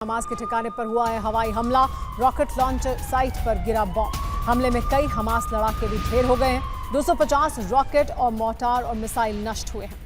Hamas के ठिकाने पर हुआ है हवाई हमला। रॉकेट लॉन्चर साइट पर गिरा बॉम्ब। हमले में कई हमास लड़ाके भी ढेर हो गए हैं। 250 रॉकेट और मोर्टार और मिसाइल नष्ट हुए हैं।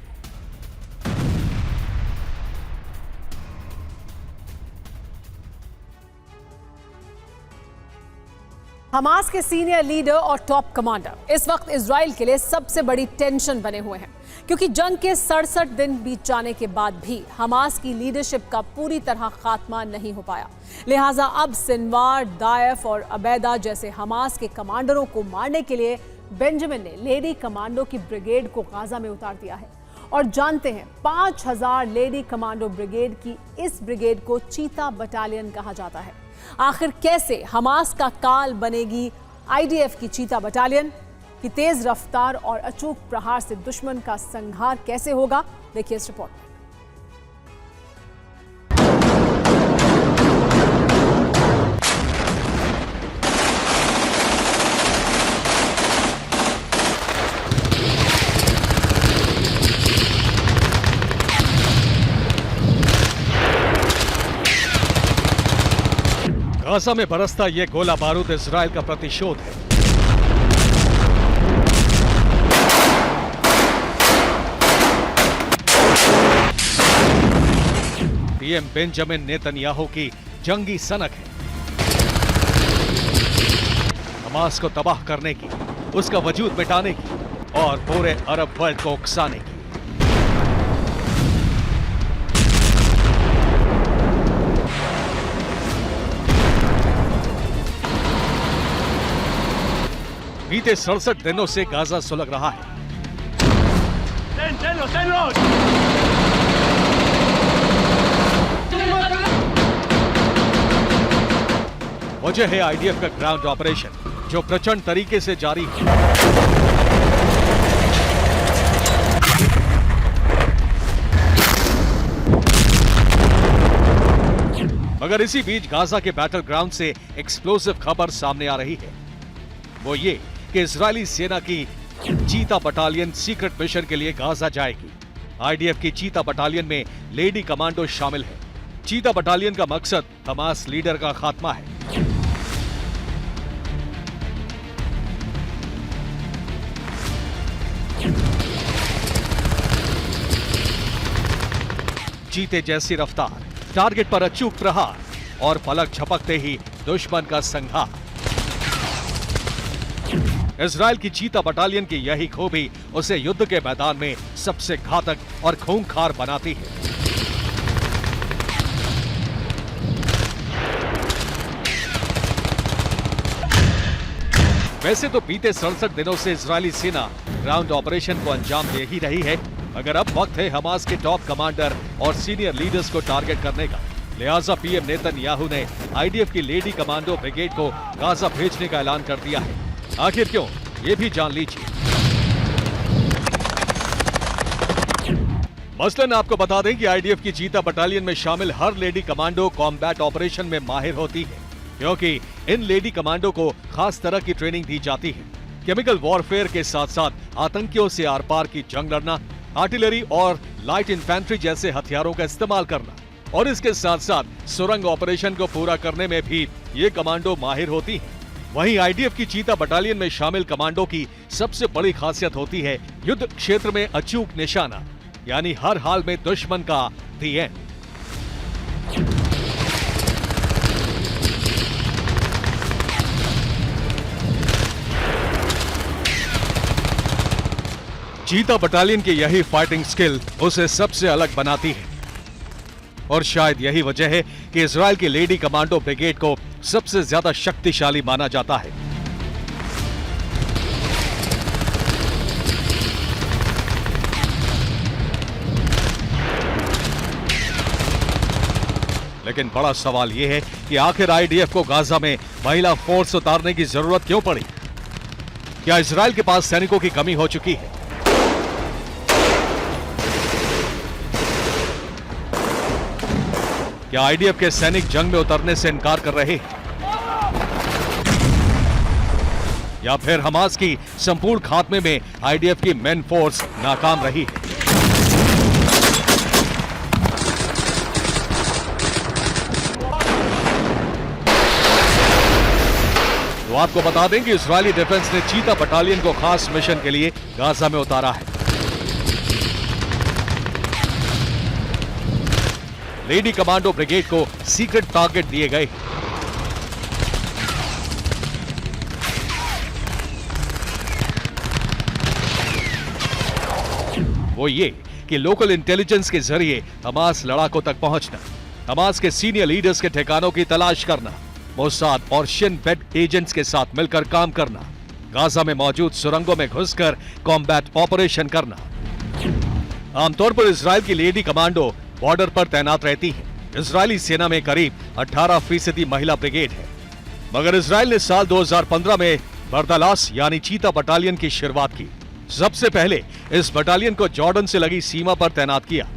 हमास के सीनियर लीडर और टॉप कमांडर इस वक्त इजराइल के लिए सबसे बड़ी टेंशन बने हुए हैं, क्योंकि जंग के 67 दिन बीत जाने के बाद भी हमास की लीडरशिप का पूरी तरह खात्मा नहीं हो पाया। लिहाजा अब सिनवार, दायफ और अबैदा जैसे हमास के कमांडरों को मारने के लिए बेंजामिन ने लेडी कमांडो की ब्रिगेड को गाजा में उतार दिया है। और जानते हैं, 5000 लेडी कमांडो ब्रिगेड की इस ब्रिगेड को चीता बटालियन कहा जाता है। आखिर कैसे हमास का काल बनेगी आईडीएफ की चीता बटालियन की तेज रफ्तार और अचूक प्रहार से दुश्मन का संहार कैसे होगा, देखिए इस रिपोर्ट में। गाजा में बरसता ये गोला बारूद इजराइल का प्रतिशोध है। पीएम बेंजामिन नेतन्याहू की जंगी सनक है हमास को तबाह करने की, उसका वजूद मिटाने की और पूरे अरब वर्ल्ड को उकसाने की। बीते 67 दिनों से गाजा सुलग रहा है। वजह है आईडीएफ का ग्राउंड ऑपरेशन, जो प्रचंड तरीके से जारी है। मगर इसी बीच गाजा के बैटल ग्राउंड से एक्सप्लोसिव खबर सामने आ रही है। वो ये कि इजरायली सेना की चीता बटालियन सीक्रेट मिशन के लिए गाजा जाएगी। आईडीएफ की चीता बटालियन में लेडी कमांडो शामिल है। चीता बटालियन का मकसद हमास लीडर का खात्मा है। चीते जैसी रफ्तार, टारगेट पर अचूक प्रहार और पलक झपकते ही दुश्मन का संहार। इजराइल की चीता बटालियन की यही खूबी उसे युद्ध के मैदान में सबसे घातक और खूंखार बनाती है। वैसे तो बीते 67 दिनों से इजरायली सेना ग्राउंड ऑपरेशन को अंजाम दे ही रही है, मगर अब वक्त है हमास के टॉप कमांडर और सीनियर लीडर्स को टारगेट करने का। लिहाजा पीएम नेतन्याहू ने आईडीएफ की लेडी कमांडो ब्रिगेड को गाजा भेजने का ऐलान कर दिया है। आखिर क्यों, ये भी जान लीजिए। मसलन आपको बता दें कि आईडीएफ की चीता बटालियन में शामिल हर लेडी कमांडो कॉम्बैट ऑपरेशन में माहिर होती है, क्योंकि इन लेडी कमांडो को खास तरह की ट्रेनिंग दी जाती है। केमिकल वॉरफेयर के साथ साथ आतंकियों से आर पार की जंग लड़ना, आर्टिलरी और लाइट इन्फेंट्री जैसे हथियारों का इस्तेमाल करना और इसके साथ साथ सुरंग ऑपरेशन को पूरा करने में भी ये कमांडो माहिर होती हैं। वहीं आईडीएफ की चीता बटालियन में शामिल कमांडो की सबसे बड़ी खासियत होती है युद्ध क्षेत्र में अचूक निशाना, यानी हर हाल में दुश्मन का दी एंड। चीता बटालियन की यही फाइटिंग स्किल उसे सबसे अलग बनाती है और शायद यही वजह है कि इजराइल की लेडी कमांडो ब्रिगेड को सबसे ज्यादा शक्तिशाली माना जाता है। लेकिन बड़ा सवाल यह है कि आखिर आईडीएफ को गाजा में महिला फोर्स उतारने की जरूरत क्यों पड़ी? क्या इजराइल के पास सैनिकों की कमी हो चुकी है? क्या आईडीएफ के सैनिक जंग में उतरने से इनकार कर रहे हैं? या फिर हमास की संपूर्ण खात्मे में आईडीएफ की मेन फोर्स नाकाम रही है? तो आपको बता दें कि इजरायली डिफेंस ने चीता बटालियन को खास मिशन के लिए गाजा में उतारा है। लेडी कमांडो ब्रिगेड को सीक्रेट टारगेट दिए गए। वो ये कि लोकल इंटेलिजेंस के जरिए हमास लड़ाकों तक पहुंचना, हमास के सीनियर लीडर्स के ठिकानों की तलाश करना, मोसाद और शिन बेट एजेंट्स के साथ मिलकर काम करना, गाजा में मौजूद सुरंगों में घुसकर कॉम्बैट ऑपरेशन करना। आमतौर पर इजराइल की लेडी कमांडो बॉर्डर पर तैनात रहती है। इजरायली सेना में करीब 18% महिला ब्रिगेड है, मगर इजराइल ने साल 2015 में बर्दालास यानी चीता बटालियन की शुरुआत की। सबसे पहले इस बटालियन को जॉर्डन से लगी सीमा पर तैनात किया।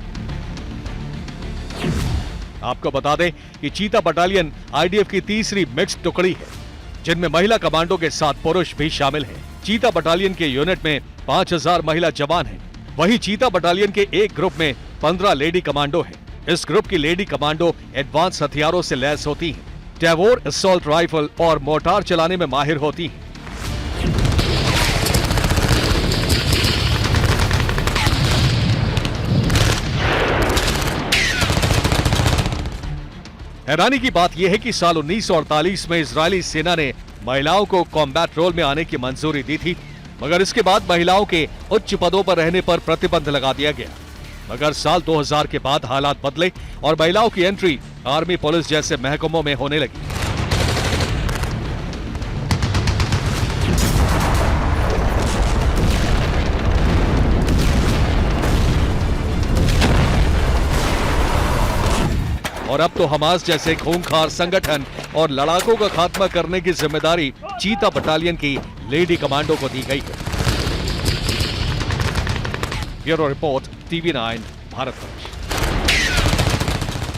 आपको बता दें कि चीता बटालियन आईडीएफ की तीसरी मिक्स्ड टुकड़ी है, जिनमें महिला कमांडो के साथ पुरुष भी शामिल हैं। चीता बटालियन के यूनिट में 5000 महिला जवान हैं। वहीं चीता बटालियन के एक ग्रुप में 15 लेडी कमांडो हैं। इस ग्रुप की लेडी कमांडो एडवांस हथियारों से लैस होती हैं, टैवोर असॉल्ट राइफल और मोर्टार चलाने में माहिर होती हैं। हैरानी की बात यह है कि साल 1948 में इजरायली सेना ने महिलाओं को कॉम्बैट रोल में आने की मंजूरी दी थी, मगर इसके बाद महिलाओं के उच्च पदों पर रहने पर प्रतिबंध लगा दिया गया। मगर साल 2000 के बाद हालात बदले और महिलाओं की एंट्री आर्मी, पुलिस जैसे महकमों में होने लगी। और अब तो हमास जैसे खूंखार संगठन और लड़ाकों का खात्मा करने की जिम्मेदारी चीता बटालियन की लेडी कमांडो को दी गई है। Bureau report, TV9 Bharatvarsh.